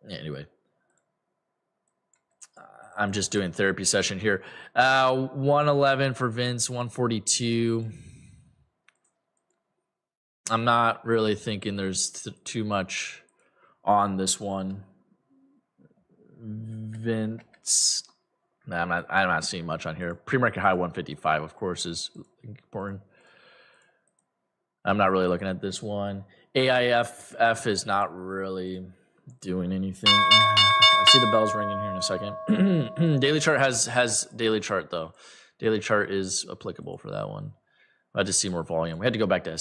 Anyway, I'm just doing therapy session here. 111 for Vince, 142. I'm not really thinking there's too much on this one. Vince, I'm not seeing much on here. Pre-market high 155, of course, is important. I'm not really looking at this one. AIFF is not really doing anything. I see the bells ringing here in a second. Daily chart has daily chart though. Daily chart is applicable for that one. I had to see more volume. We had to go back to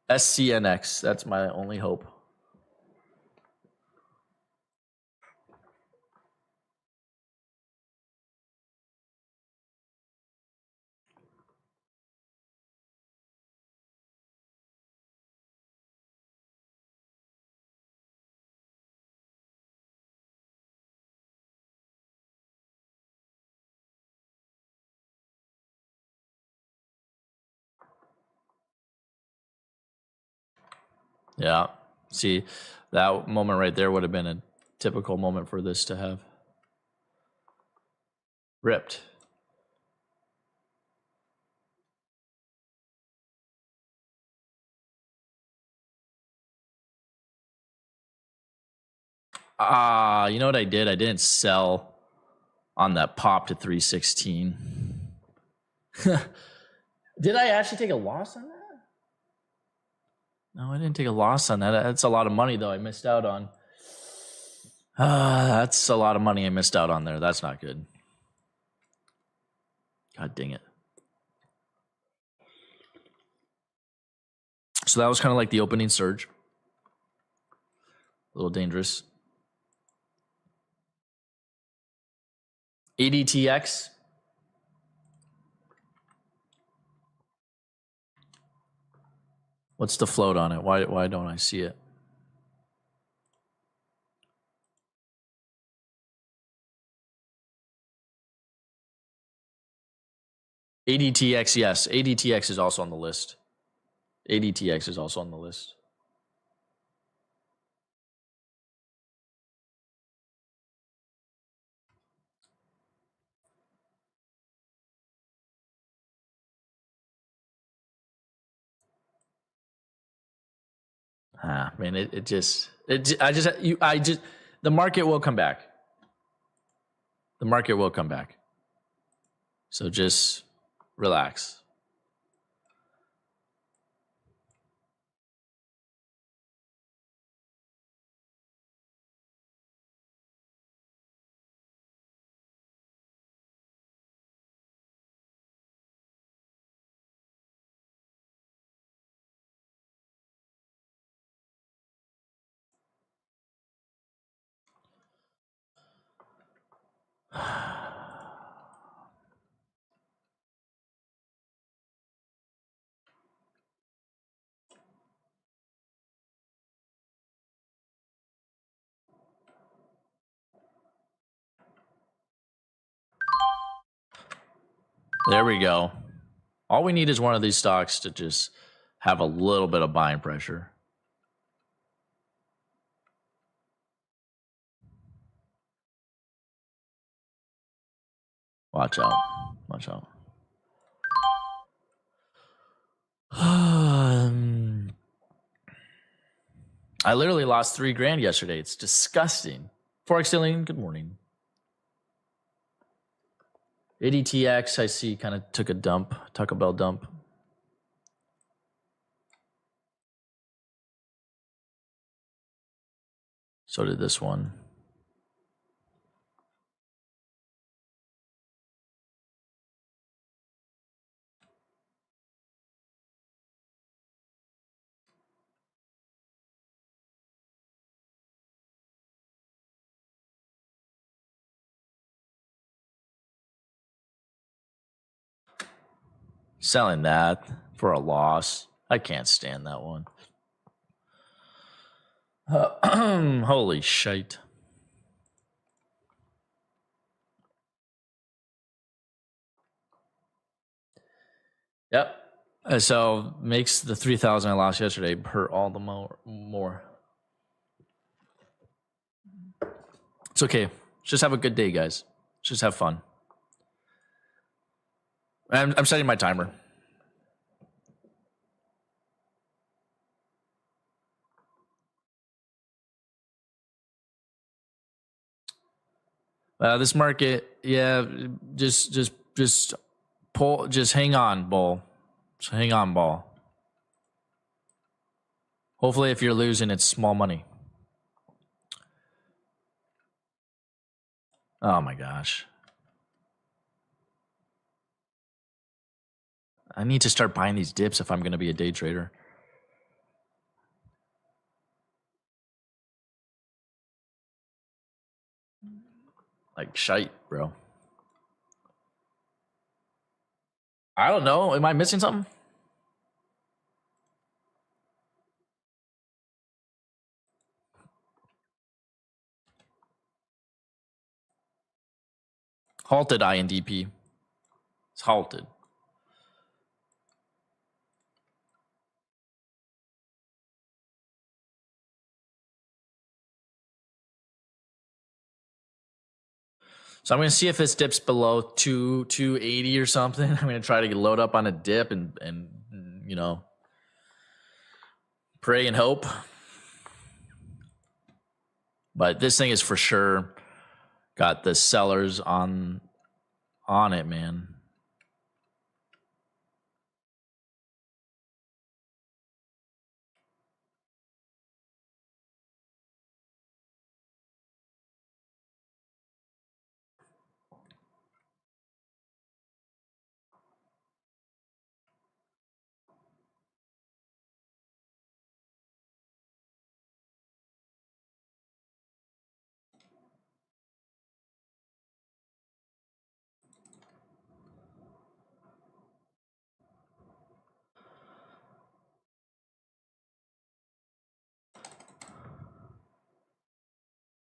SCNX. That's my only hope. Yeah. See, that moment right there would have been a typical moment for this to have ripped. You know what I did? I didn't sell on that pop to 316. Did I actually take a loss on that? No, I didn't take a loss on that. That's a lot of money, though, I missed out on. That's a lot of money I missed out on there. That's not good. God dang it. So that was kind of like the opening surge. A little dangerous. ADTX. What's the float on it? Why don't I see it? ADTX, yes. ADTX is also on the list. ADTX is also on the list. Man, the market will come back. The market will come back. So just relax. There we go. All we need is one of these stocks to just have a little bit of buying pressure. Watch out. Watch out. I literally lost $3,000 yesterday. It's disgusting. Forex Dealing, good morning. ADTX, I see, kind of took a dump, Taco Bell dump. So did this one. Selling that for a loss. I can't stand that one. Holy shite. Yep. So makes the 3,000 I lost yesterday hurt all the more. It's okay. Just have a good day, guys. Just have fun. I'm setting my timer. This market, yeah, just pull, just hang on, ball. Just hang on, ball. Hopefully, if you're losing, it's small money. Oh my gosh. I need to start buying these dips if I'm going to be a day trader. Like shite, bro. I don't know. Am I missing something? Halted INDP. It's halted. So I'm going to see if this dips below 280 or something. I'm going to try to load up on a dip and you know, pray and hope. But this thing is for sure got the sellers on it, man.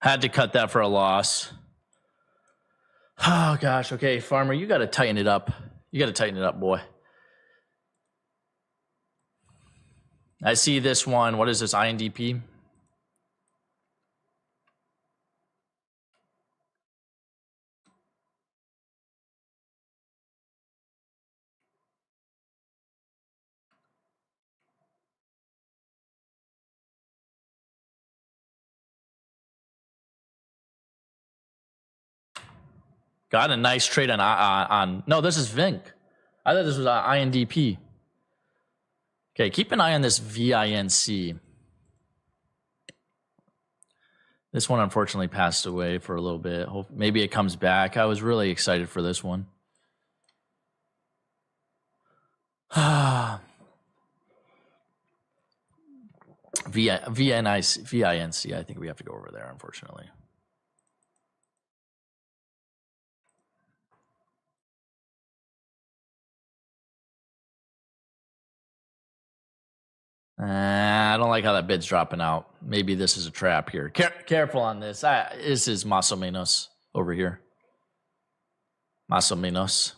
Had to cut that for a loss. Oh gosh, okay, farmer, you got to tighten it up. You got to tighten it up, boy. I see this one. What is this, INDP? Got a nice trade on no, this is Vink. I thought this was INDP. Okay, keep an eye on this VINC. This one unfortunately passed away for a little bit. Maybe it comes back. I was really excited for this one. VINC, I think we have to go over there, unfortunately. I don't like how that bid's dropping out. Maybe this is a trap here. Careful on this. This is más o menos over here. Más o menos.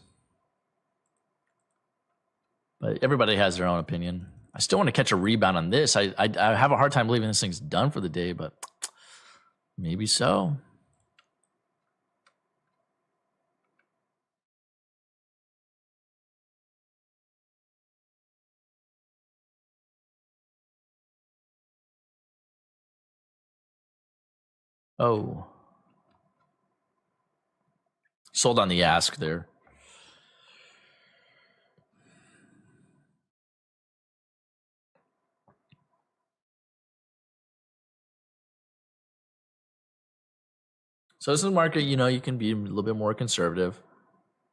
But everybody has their own opinion. I still want to catch a rebound on this. I have a hard time believing this thing's done for the day, but maybe so. Oh. Sold on the ask there. So this is a market, you know, you can be a little bit more conservative.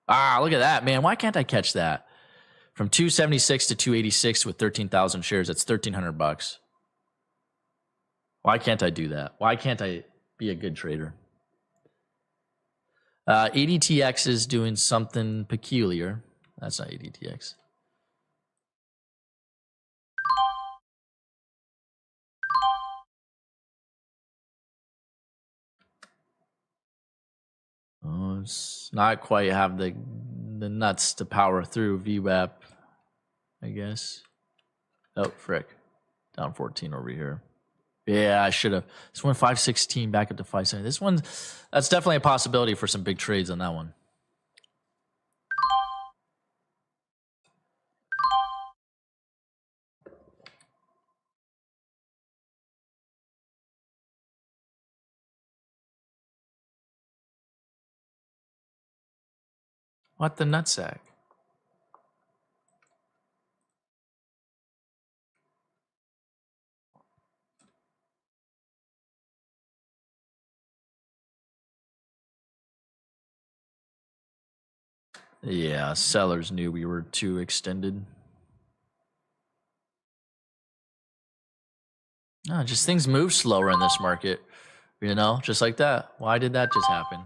Ah, look at that, man. Why can't I catch that? From 276 to 286 with 13,000 shares, that's $1,300. Why can't I do that? Why can't I be a good trader? ADTX is doing something peculiar. That's not ADTX. Oh, it's not quite have the nuts to power through VWAP, I guess. Oh, frick. Down 14 over here. Yeah, I should have. This one 516 back up to 570. This one, that's definitely a possibility for some big trades on that one. What the nutsack? Yeah, sellers knew we were too extended. No, just things move slower in this market, you know, just like that. Why did that just happen?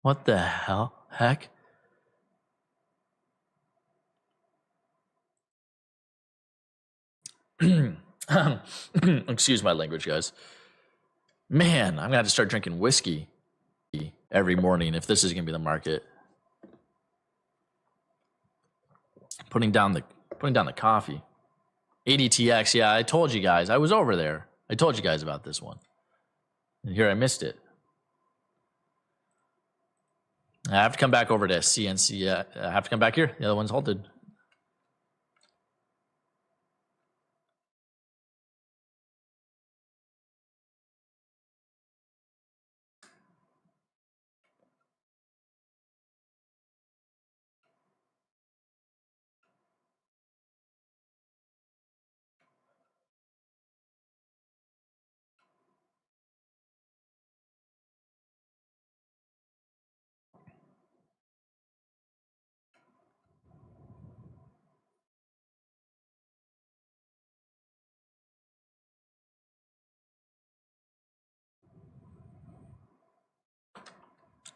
What the heck? Excuse my language, guys. Man, I'm gonna have to start drinking whiskey every morning if this is gonna be the market. Putting down the coffee. ADTX, yeah, I told you guys. I was over there. I told you guys about this one. And here I missed it. I have to come back over to CNC. I have to come back here. The other one's halted.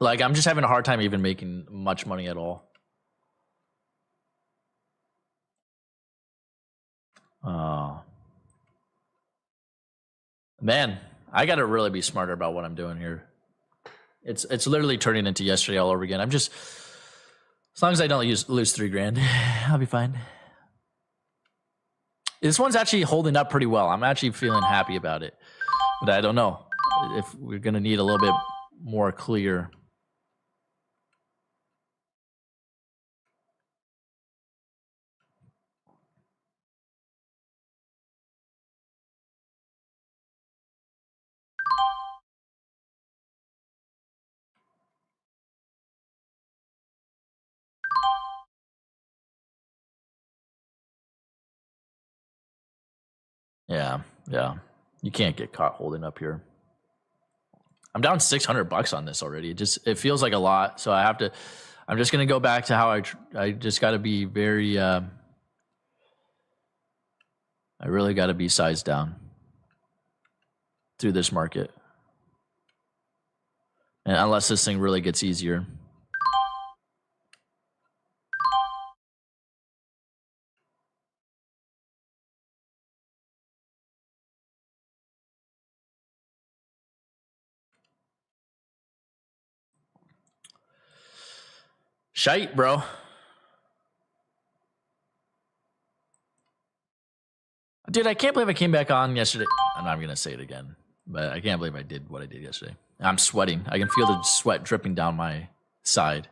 Like, I'm just having a hard time even making much money at all. Man, I got to really be smarter about what I'm doing here. It's literally turning into yesterday all over again. I'm just, as long as I don't lose $3,000, I'll be fine. This one's actually holding up pretty well. I'm actually feeling happy about it, but I don't know if we're gonna need a little bit more clear. Yeah, yeah. You can't get caught holding up here. I'm down $600 on this already. It feels like a lot. So I'm just gonna go back to how I just got to be very. I really got to be sized down through this market, and unless this thing really gets easier. Shite, bro. Dude, I can't believe I came back on yesterday. I'm not going to say it again, but I can't believe I did what I did yesterday. I'm sweating. I can feel the sweat dripping down my side.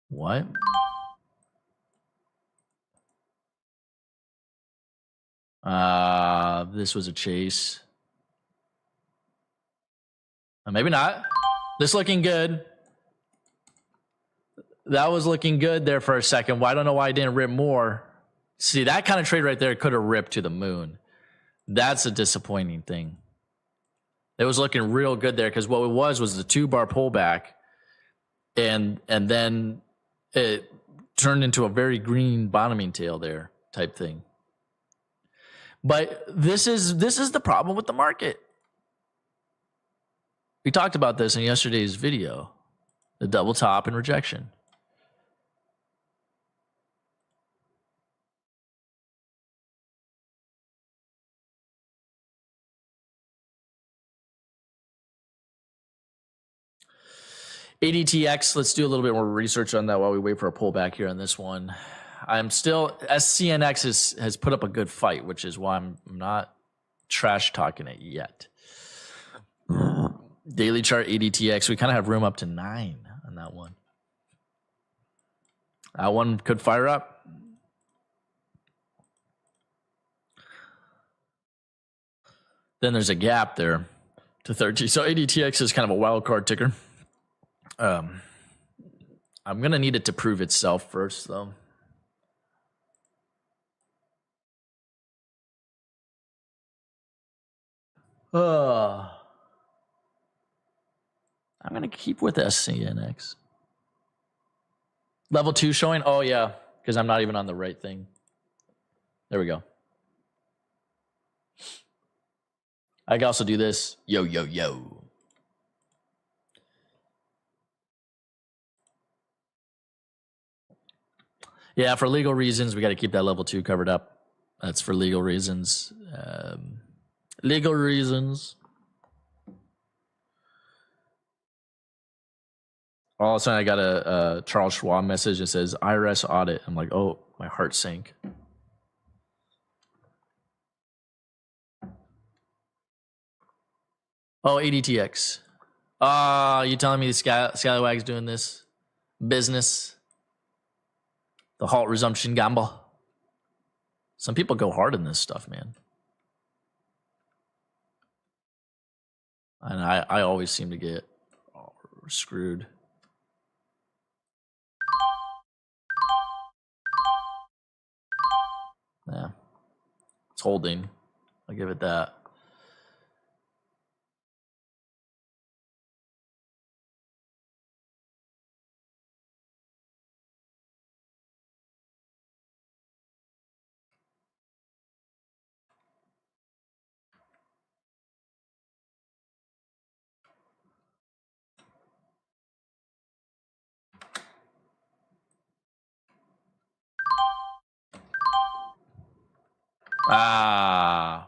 What? This was a chase. Maybe not. This looking good. That was looking good there for a second. Well, I don't know why I didn't rip more. See, that kind of trade right there could have ripped to the moon. That's a disappointing thing. It was looking real good there because what it was the 2-bar pullback, and then it turned into a very green bottoming tail there type thing. But this is the problem with the market. We talked about this in yesterday's video, the double top and rejection. ADTX, let's do a little bit more research on that while we wait for a pullback here on this one. I'm still, SCNX has put up a good fight, which is why I'm not trash talking it yet. Daily chart ADTX, we kind of have room up to 9 on that one. That one could fire up. Then there's a gap there to 13. So ADTX is kind of a wild card ticker. I'm going to need it to prove itself first, though. I'm going to keep with SCNX. Level 2 showing? Oh, yeah, because I'm not even on the right thing. There we go. I can also do this. Yo, yo, yo. Yeah, for legal reasons, we got to keep that level 2 covered up. That's for legal reasons. Legal reasons. All of a sudden, I got a Charles Schwab message that says IRS audit. I'm like, oh, my heart sank. Oh, ADTX. You telling me the Scallywag's doing this business? The halt resumption gamble. Some people go hard in this stuff, man. And I always seem to get screwed. Yeah. It's holding. I'll give it that.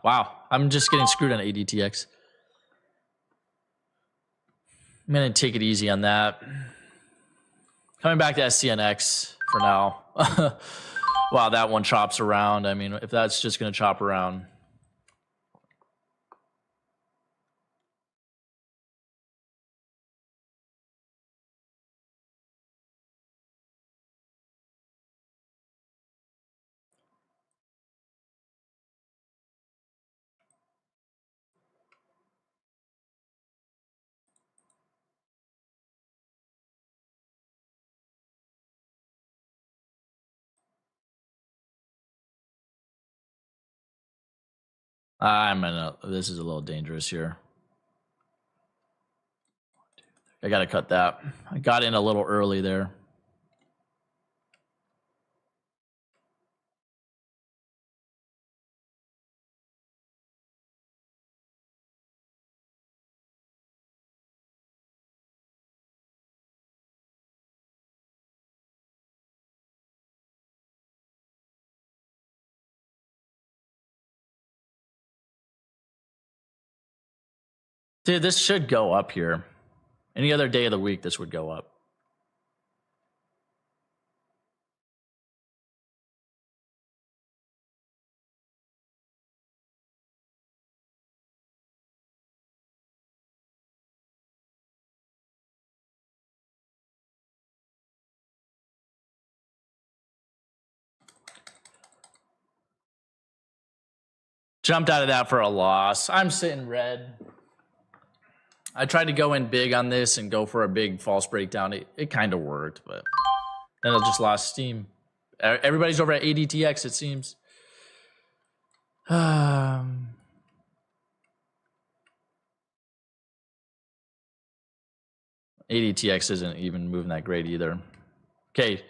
Wow. I'm just getting screwed on ADTX. I'm going to take it easy on that. Coming back to SCNX for now. Wow, that one chops around. I mean, if that's just going to chop around. This is a little dangerous here. I got to cut that. I got in a little early there. Dude, this should go up here. Any other day of the week, this would go up. Jumped out of that for a loss. I'm sitting red. I tried to go in big on this and go for a big false breakdown. It kind of worked, but then it just lost steam. Everybody's over at ADTX, it seems. ADTX isn't even moving that great either. Okay.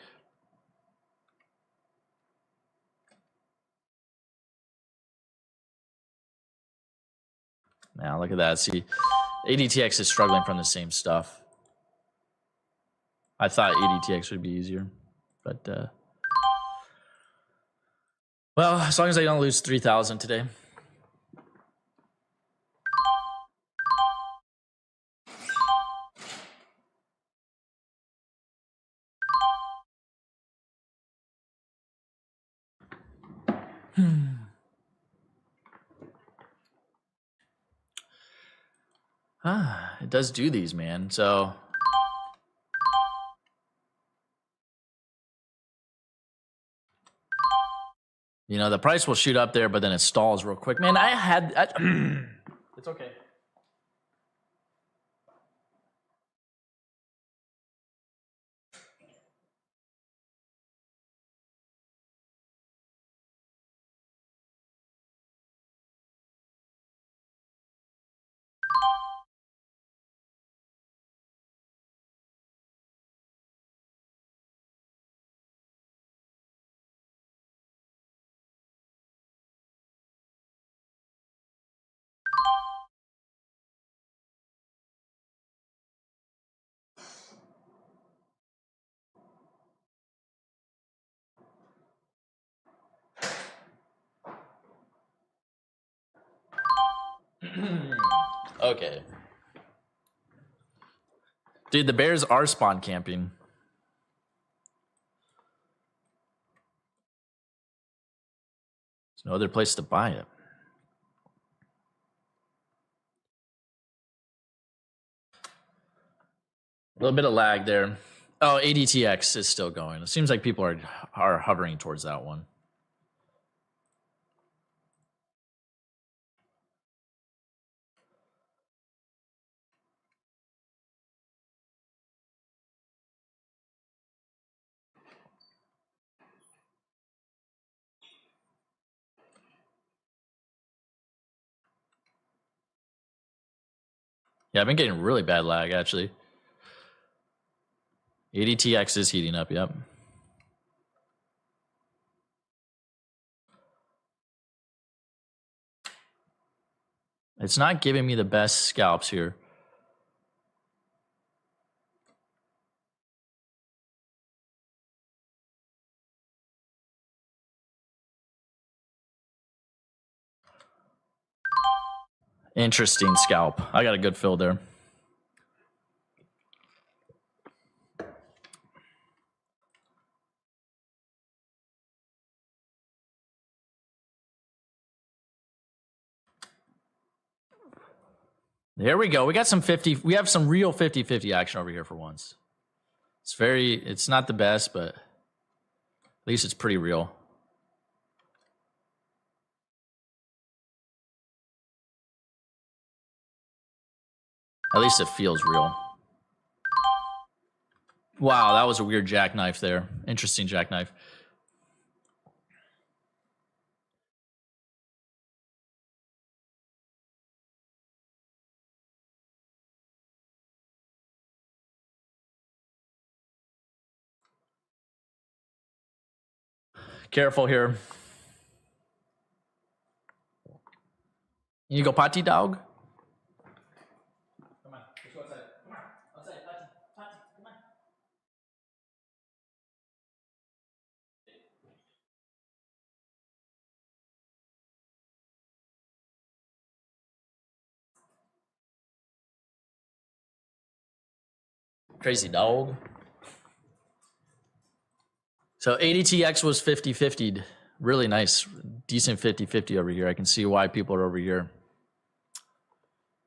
Now look at that. See, ADTX is struggling from the same stuff. I thought ADTX would be easier, but well, as long as I don't lose 3,000 today. It does do these, man. So you know, the price will shoot up there, but then it stalls real quick. Man, it's okay. Okay. Dude, the bears are spawn camping. There's no other place to buy it. A little bit of lag there. Oh, ADTX is still going. It seems like people are hovering towards that one. Yeah, I've been getting really bad lag, actually. ADTX is heating up, yep. It's not giving me the best scalps here. Interesting scalp. I got a good fill there. There we go. We got some 50. We have some real 50-50 action over here for once. It's not the best, but at least it's pretty real. At least it feels real. Wow, that was a weird jackknife there. Interesting jackknife. Careful here. You go potty, dog? Come on, let's go outside. Come on, outside, potty, potty, come on. Crazy dog. So ADTX was 50-50'd. Really nice, decent 50-50 over here. I can see why people are over here.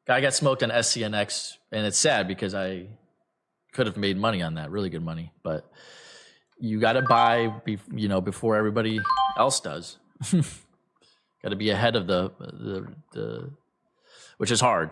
I got smoked on SCNX, and it's sad because I could have made money on that, really good money. But you got to buy, before everybody else does. Got to be ahead of the, which is hard.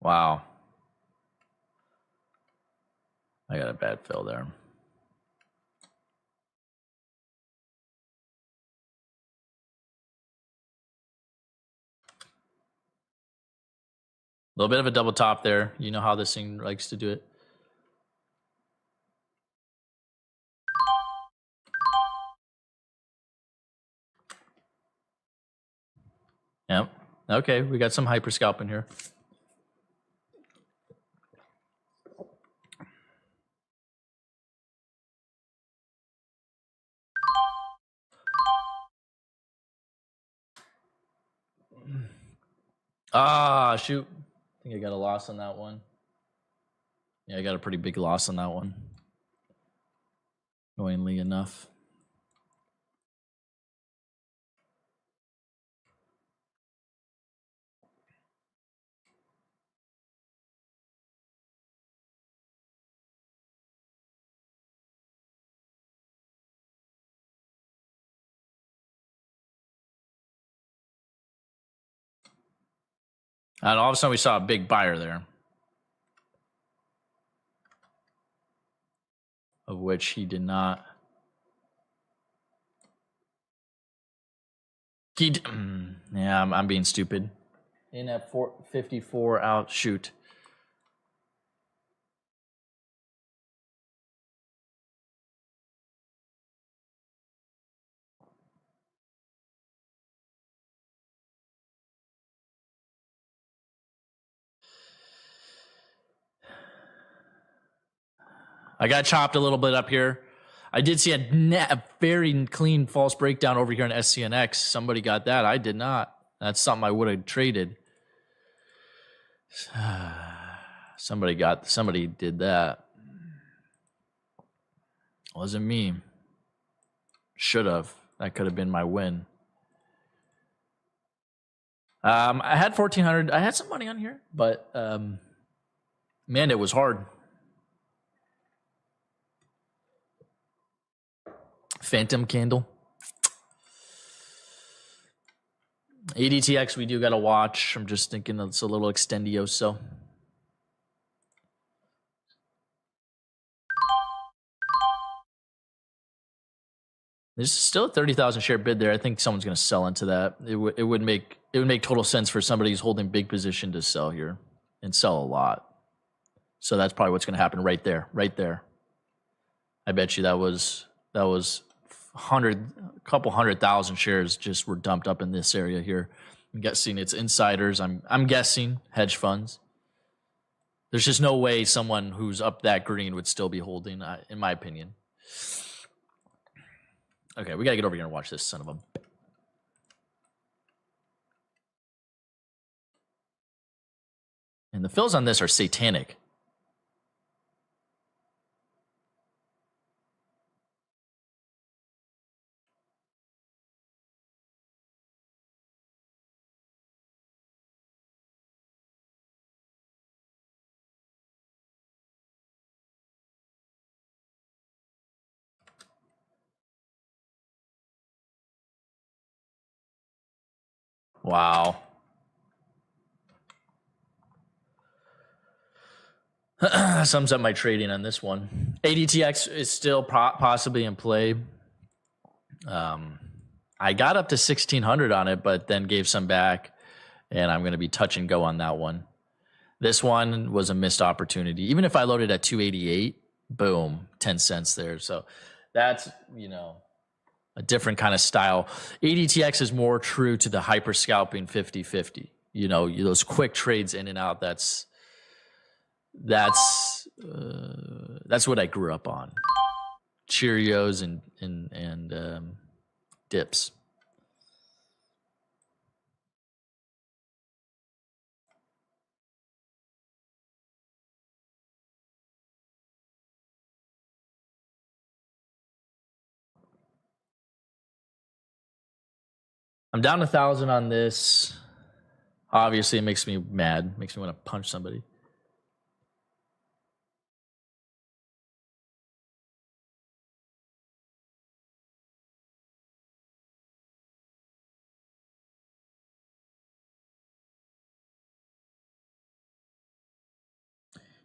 Wow. I got a bad fill there. A little bit of a double top there. You know how this thing likes to do it. Yep. Okay, we got some hyper scalping here. Ah, shoot. I think I got a loss on that one. Yeah, I got a pretty big loss on that one. Annoyingly enough. And all of a sudden we saw a big buyer there. Of which he did not. Yeah, I'm being stupid. In at 454 out, shoot. I got chopped a little bit up here. I did see a very clean false breakdown over here on SCNX. Somebody got that. I did not. That's something I would have traded. Somebody did that. Wasn't me. Should have. That could have been my win. I had 1,400. I had some money on here, but man, it was hard. Phantom candle. ADTX, we do got to watch. I'm just thinking it's a little extendioso. There's still a 30,000 share bid there. I think someone's going to sell into that. It would make total sense for somebody who's holding big position to sell here and sell a lot. So that's probably what's going to happen right there. Right there. I bet you that was a couple 100,000 shares just were dumped up in this area here. I'm guessing it's insiders. I'm guessing hedge funds. There's just no way someone who's up that green would still be holding, in my opinion. Okay, we gotta get over here and watch this son of a. And the fills on this are satanic. Wow. Sums up my trading on this one. ADTX is still possibly in play. I got up to 1,600 on it, but then gave some back, and I'm going to be touch and go on that one. This one was a missed opportunity. Even if I loaded at 288, boom, 10 cents there. So that's, a different kind of style. ADTX is more true to the hyper scalping 50-50. Those quick trades in and out. That's what I grew up on. Cheerios and dips. I'm down 1,000 on this. Obviously, it makes me mad. Makes me want to punch somebody.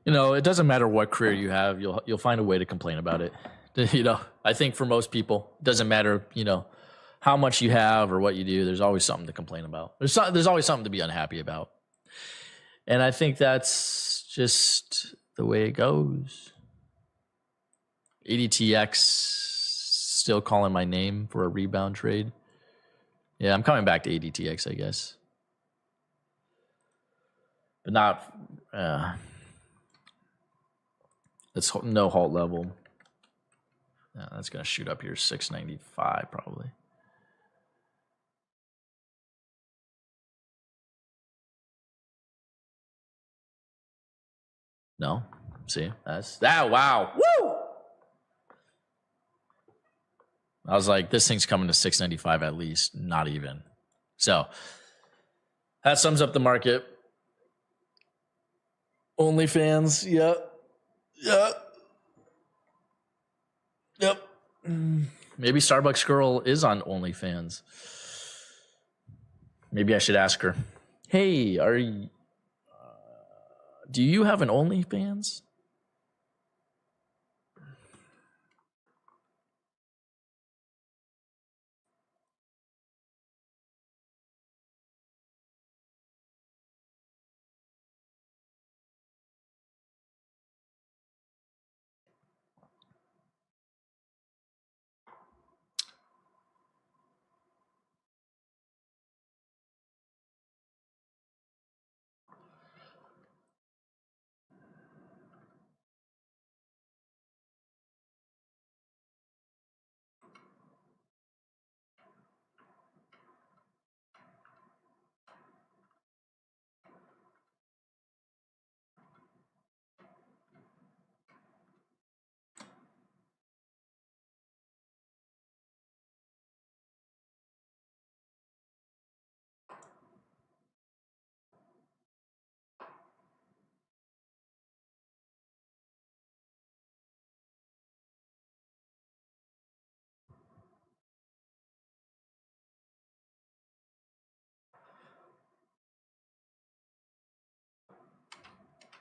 You know, it doesn't matter what career you have, you'll find a way to complain about it. You know, I think for most people, it doesn't matter, you know, how much you have or what you do, there's always something to complain about. There's always something to be unhappy about. And I think that's just the way it goes. ADTX still calling my name for a rebound trade. Yeah, I'm coming back to ADTX, I guess. But not, it's no halt level. Yeah, that's going to shoot up here 695 probably. No, see, that's that. Wow, woo! I was like, this thing's coming to 695 at least, not even. So that sums up the market. OnlyFans, yep. Maybe Starbucks girl is on OnlyFans. Maybe I should ask her. Hey, do you have an OnlyFans?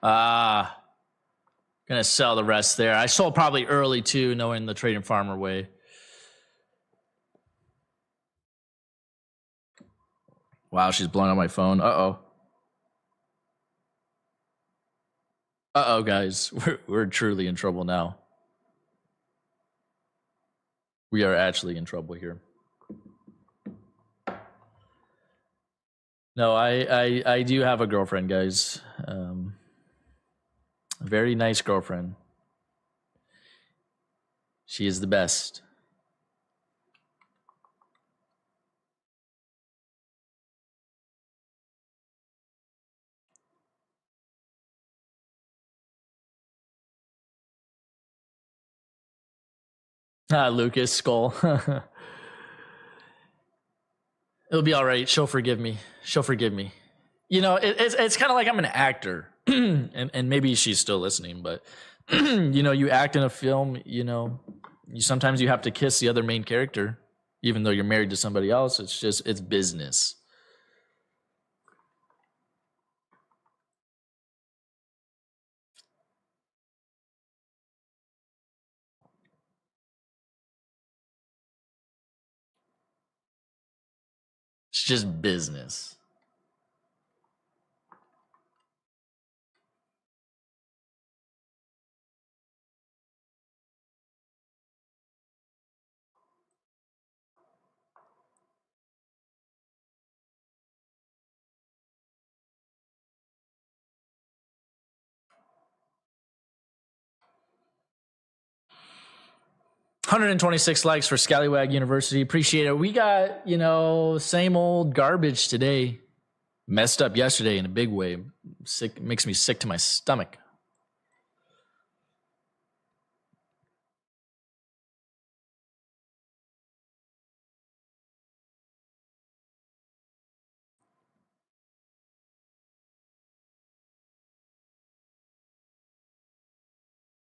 Gonna sell the rest there. I sold probably early too, knowing the Trading Farmer way. Wow, she's blowing up my phone. Uh-oh, guys. We're truly in trouble now. We are actually in trouble here. No, I do have a girlfriend, guys. A very nice girlfriend. She is the best. Lucas Skull. It'll be all right. She'll forgive me. You know, it's kind of like I'm an actor, and maybe she's still listening, but you know, you act in a film. You know, sometimes you have to kiss the other main character, even though you're married to somebody else. It's business. It's just business. $126 likes for Scallywag University. Appreciate it. We got, you know, same old garbage today. Messed up yesterday in a big way. Sick, makes me sick to my stomach.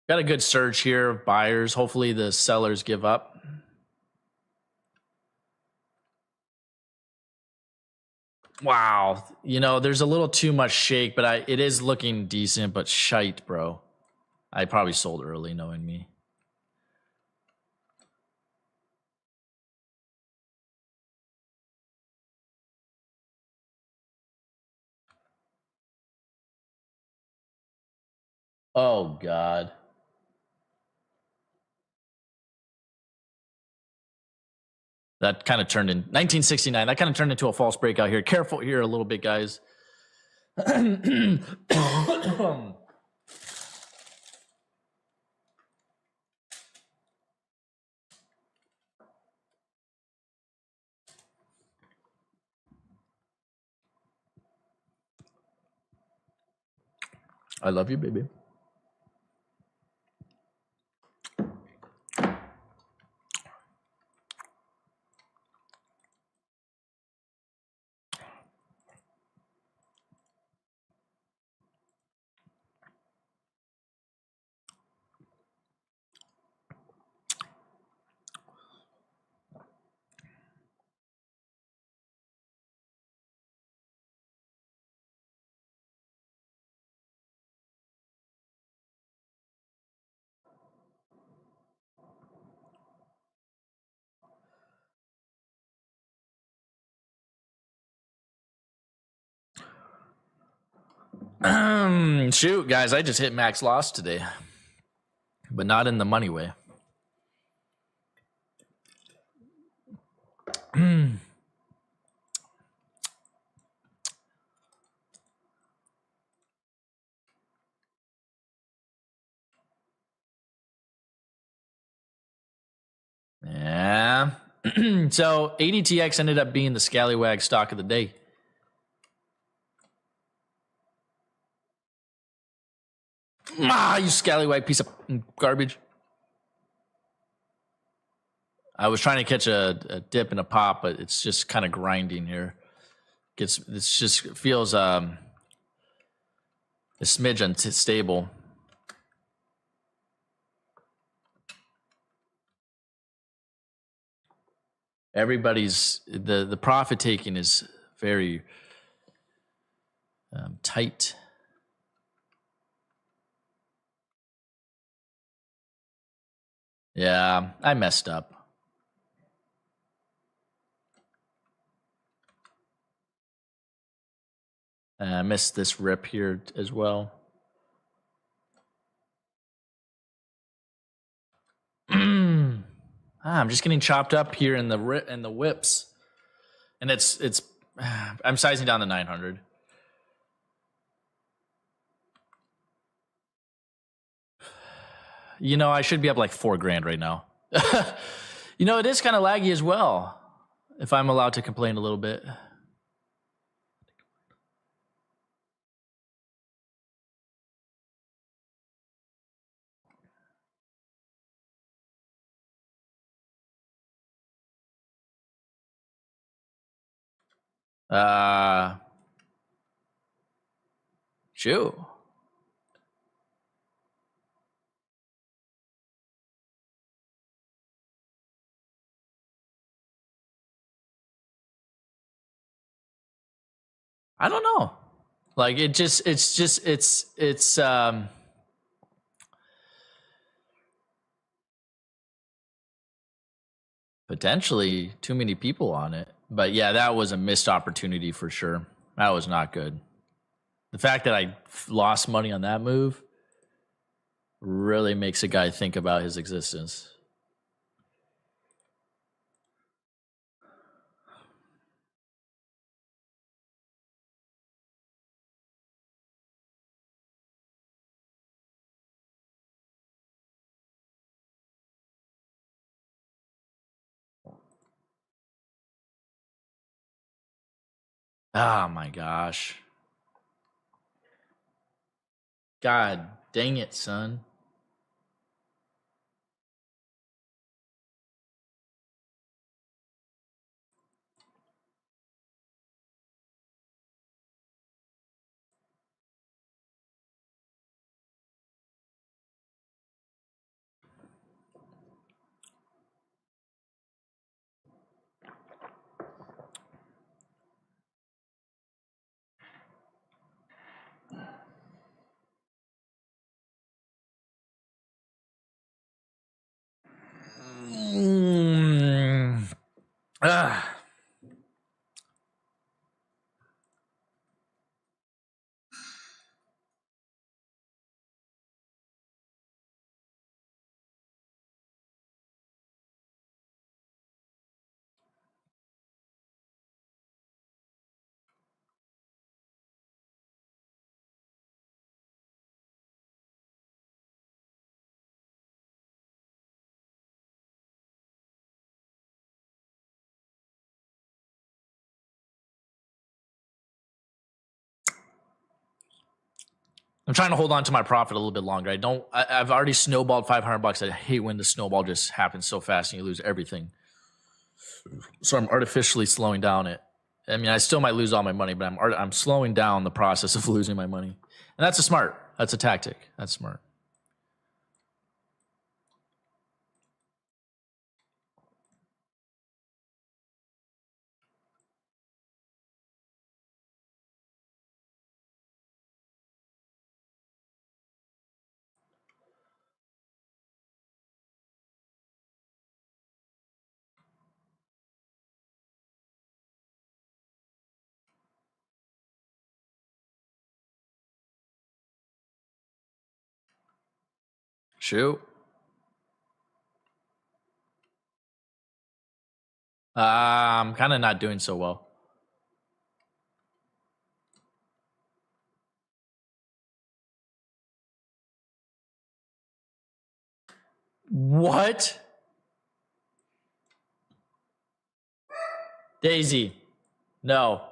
Got a good surge here of buyers. Hopefully the sellers give up. Wow. You know, there's a little too much shake, but it is looking decent, but shite, bro. I probably sold early, knowing me. Oh, God. That kind of turned in 1969. That kind of turned into a false breakout here. Careful here a little bit, guys. I love you, baby. Shoot, guys, I just hit max loss today, but not in the money way. Yeah. So ADTX ended up being the scallywag stock of the day. You scallywag piece of garbage. I was trying to catch a dip and a pop, but it's just kind of grinding here. It's just feels a smidge unstable. Everybody's the profit taking is very tight. Yeah, I messed up. I missed this rip here as well. I'm just getting chopped up here in the whips, and it's. I'm sizing down to 900. You know, I should be up like $4,000 right now. You know, it is kind of laggy as well. If I'm allowed to complain a little bit. Shoot. I don't know. Like it's potentially too many people on it. But yeah, that was a missed opportunity for sure. That was not good. The fact that I lost money on that move really makes a guy think about his existence. Oh my gosh. God dang it, son. Ah. I'm trying to hold on to my profit a little bit longer. I've already snowballed $500. I hate when the snowball just happens so fast and you lose everything. So I'm artificially slowing down it. I mean, I still might lose all my money, but I'm slowing down the process of losing my money. And that's a tactic. That's smart. Shoot. I'm kind of not doing so well. What? Daisy. No.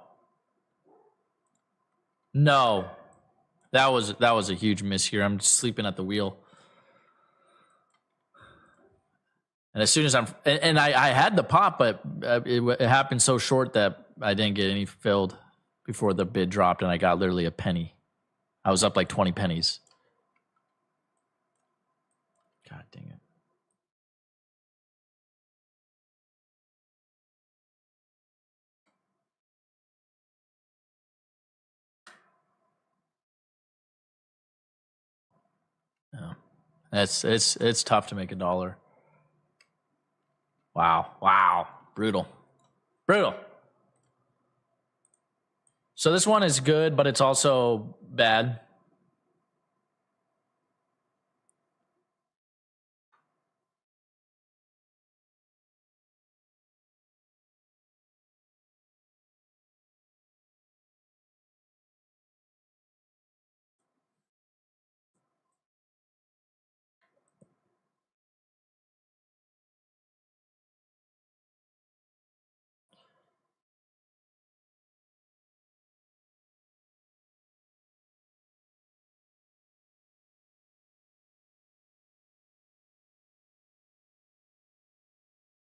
No. That was a huge miss here. I'm just sleeping at the wheel. And as soon as I had the pop, but it happened so short that I didn't get any filled before the bid dropped, and I got literally a penny. I was up like 20 pennies. God dang it. Yeah. It's tough to make $1. Wow. Brutal. So this one is good, but it's also bad.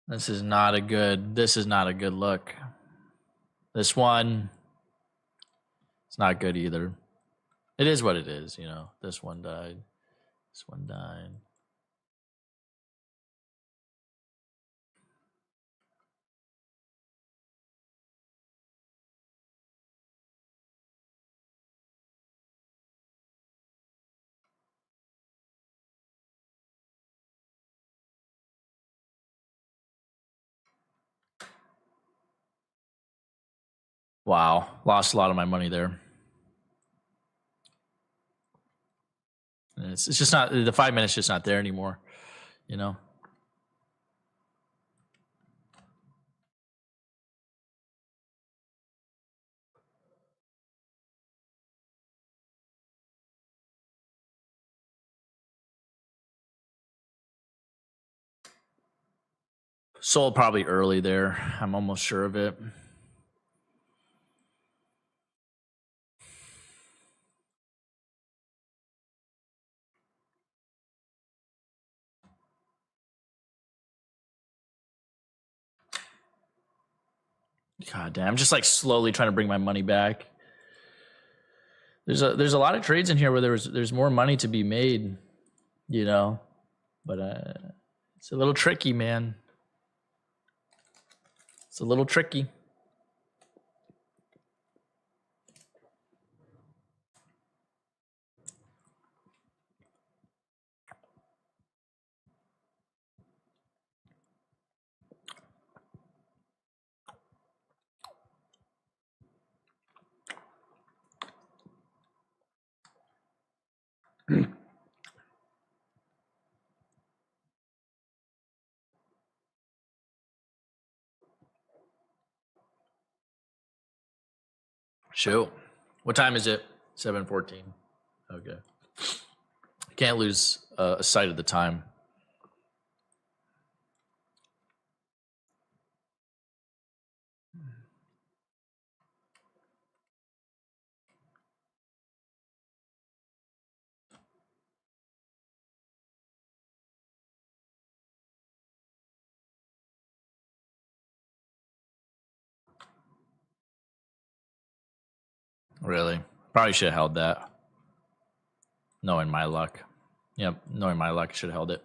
This is not a good look. This one, it's not good either. It is what it is, you know. This one died. This one died. Wow. Lost a lot of my money there. And it's just not, the 5 minutes just not there anymore, you know. Sold probably early there. I'm almost sure of it. God damn, I'm just like slowly trying to bring my money back. There's a lot of trades in here where there's more money to be made, you know, but it's a little tricky, man. It's a little tricky. Shoot. What time is it? 7:14. Okay. Can't lose a sight of the time. Really? Probably should have held that. Knowing my luck. Yep, knowing my luck, should have held it.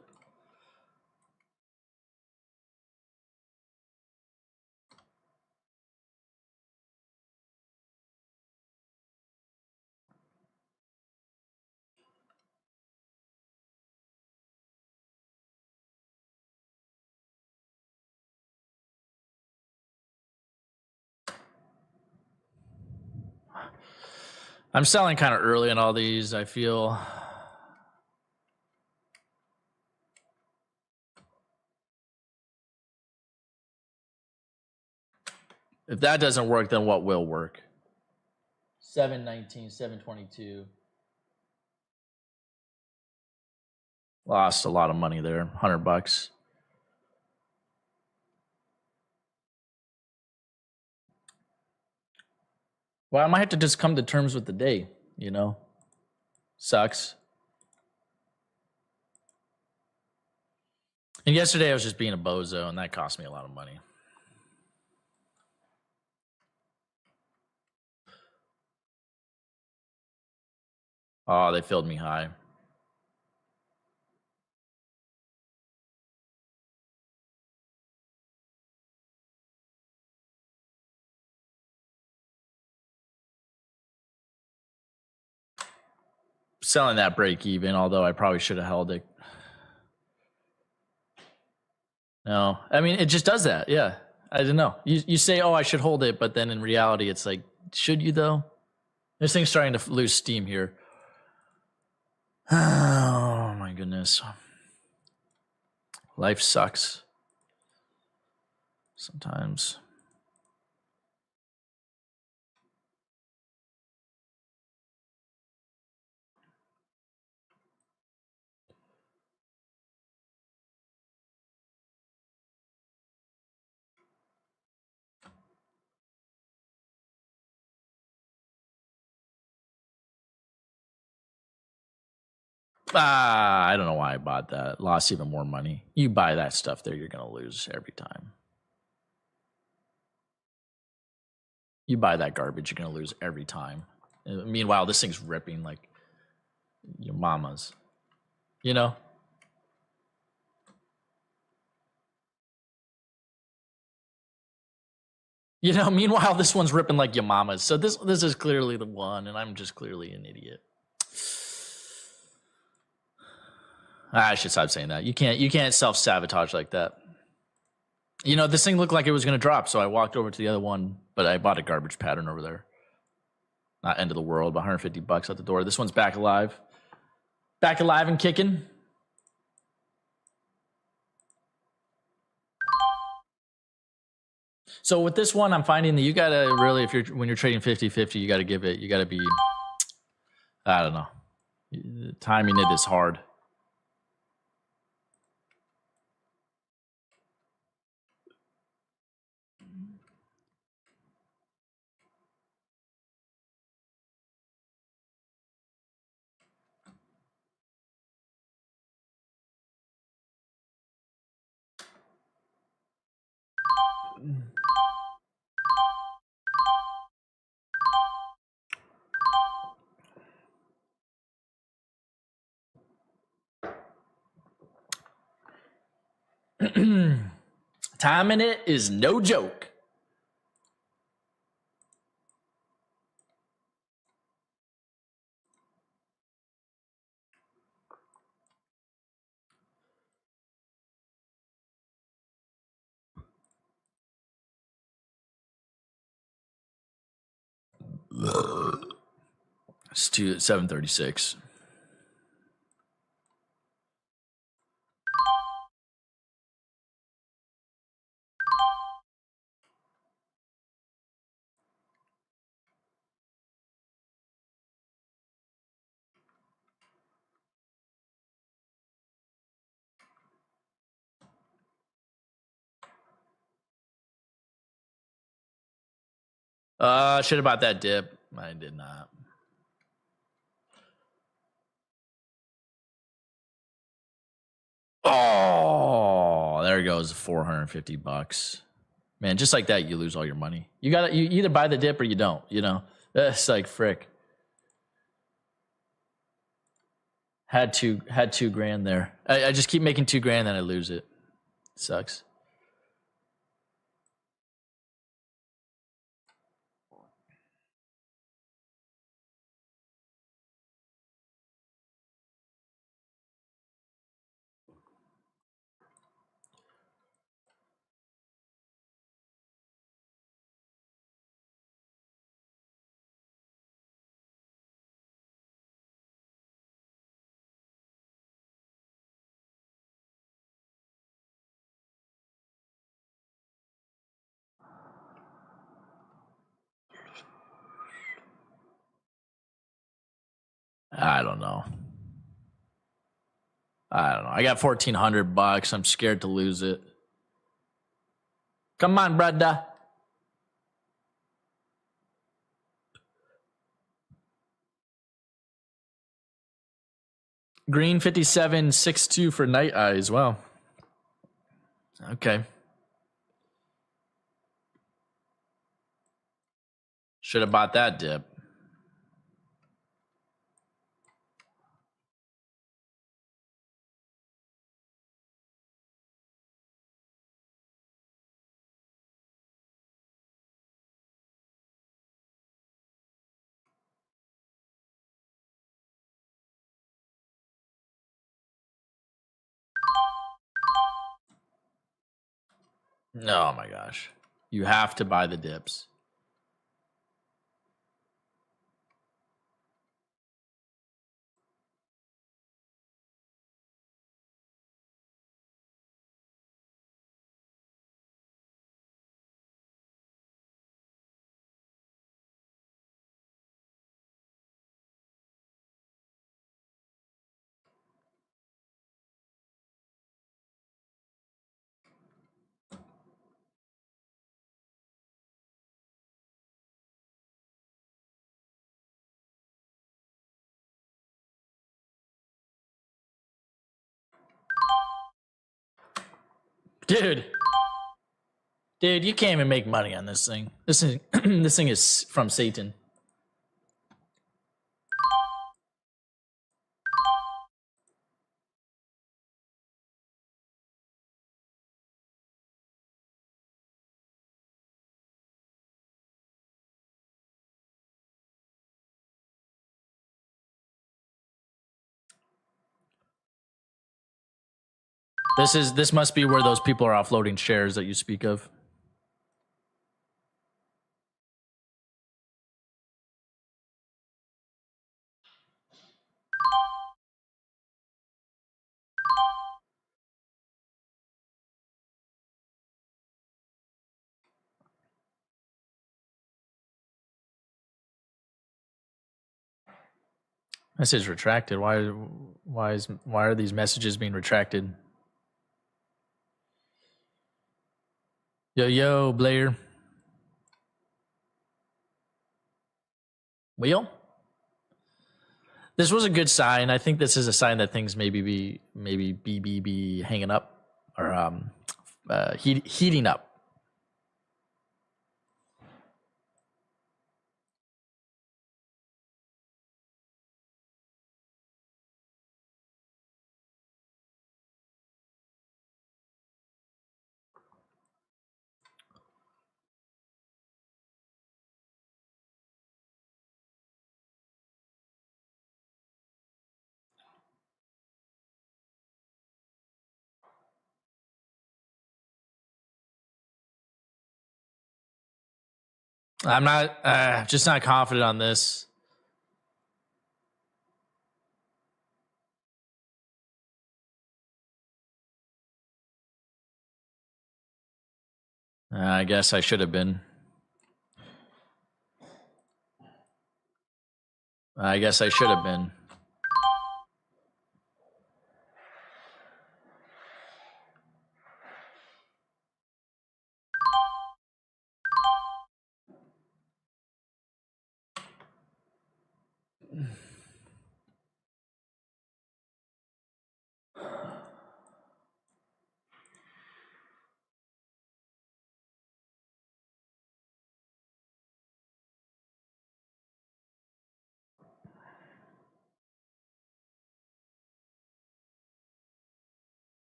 I'm selling kind of early on all these, I feel. If that doesn't work, then what will work? 719, 722. Lost a lot of money there, $100. Well, I might have to just come to terms with the day, you know? Sucks. And yesterday I was just being a bozo, and that cost me a lot of money. Oh, they filled me high. Selling that break even, although I probably should have held it. No, I mean, it just does that. Yeah. I don't know. You say, oh, I should hold it, but then in reality, it's like, should you though? This thing's starting to lose steam here. Oh my goodness. Life sucks. Sometimes. I don't know why I bought that. Lost even more money. You buy that stuff there, you're going to lose every time. You buy that garbage, you're going to lose every time. Meanwhile, this thing's ripping like your mama's. You know? You know, meanwhile, this one's ripping like your mama's. So this is clearly the one, and I'm just clearly an idiot. I should stop saying that. You can't self-sabotage like that. You know, this thing looked like it was going to drop, so I walked over to the other one, but I bought a garbage pattern over there. Not end of the world, but $150 out the door. This one's back alive. Back alive and kicking. So with this one, I'm finding that you gotta really, when you're trading 50-50, you gotta be, I don't know. Timing it is hard. Timing it is no joke. It's 7:36. Should have bought that dip. I did not. Oh, there goes $450. Man, just like that, you lose all your money. You either buy the dip or you don't, you know. It's like frick. Had two grand there. I just keep making 2 grand, then I lose it. Sucks. I don't know. I got $1,400. I'm scared to lose it. Come on, brother. Green 57.62 for Night Eyes. Wow. Okay. Should have bought that dip. Oh my gosh. You have to buy the dips. Dude, you can't even make money on this thing. This thing is from Satan. This must be where those people are offloading shares that you speak of. Message retracted. Why are these messages being retracted? Yo, Blair. Wheel? This was a good sign. I think this is a sign that things maybe be hanging up or heating up. I'm not just not confident on this. I guess I should have been. I guess I should have been.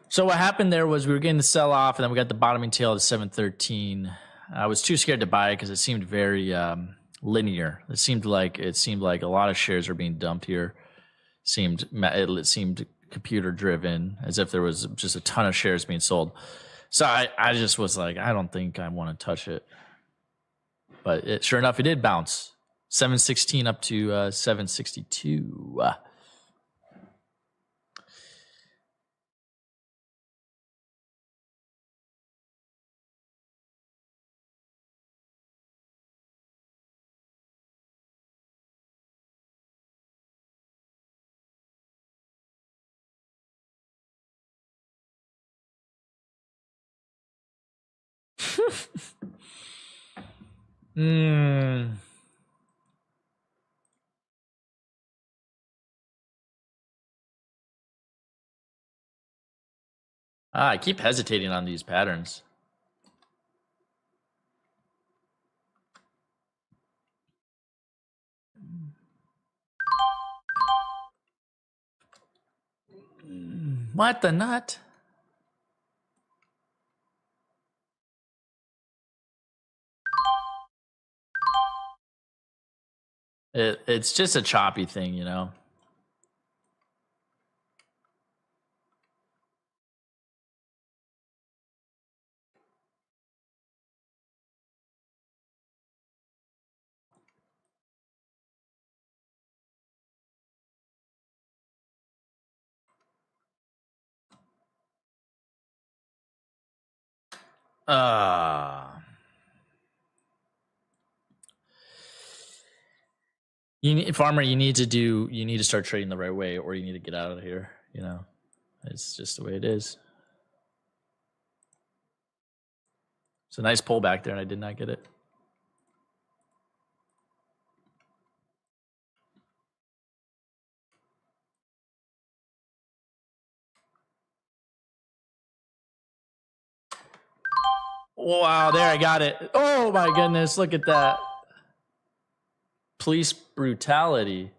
So what happened there was we were getting the sell off, and then we got the bottoming tail of 713. I was too scared to buy it because it seemed very linear. It seemed like a lot of shares are being dumped here. It seemed computer driven, as if there was just a ton of shares being sold. So I just was like, I don't think I want to touch it. But sure enough, it did bounce. 716 up to 762. I keep hesitating on these patterns. What the nut? It's just a choppy thing, you know. Farmer, you need to start trading the right way, or you need to get out of here. You know, it's just the way it is. It's a nice pullback there, and I did not get it. Wow, there I got it. Oh my goodness, look at that. Police brutality.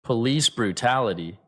Police brutality.